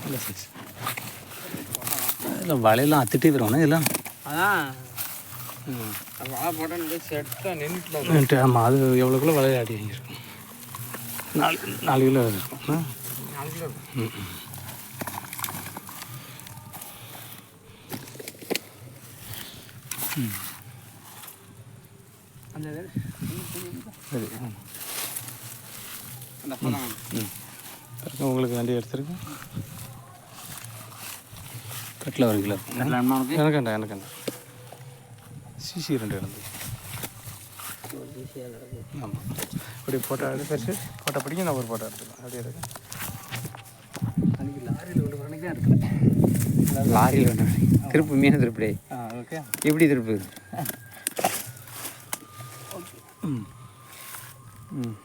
இல்லை சைஸ் இல்லை வலையெல்லாம் அத்துட்டே வருவானே இதெல்லாம். அதான் வலை போட்டால் செட்டாக நின்றுட்டு. ஆமாம், அது எவ்வளோக்குள்ள வலையில் ஆடி வாங்கியிருக்கும். 4 கிலோ இருக்கும். 4 கிலோ. அந்த சரி. அந்த உங்களுக்கு வண்டி எடுத்துருக்கேன். கட்டில் 1 கிலோ இருக்கும். எனக்கு சிசி 2 கிடந்து. ஆமாம், இப்படி ஃபோட்டோ எடுத்து ஃபோட்டோ பிடிக்கும். நான் ஒரு ஃபோட்டோ எடுத்துக்கலாம். அப்படியே இருக்கு. அன்றைக்கி லாரியில் கொண்டு வரணிக்கு தான் எடுக்கல. லாரியில் கொண்டு வரணும் திருப்பு மீன் திருப்புடே. ஓகே, எப்படி திருப்பு? ம் ம்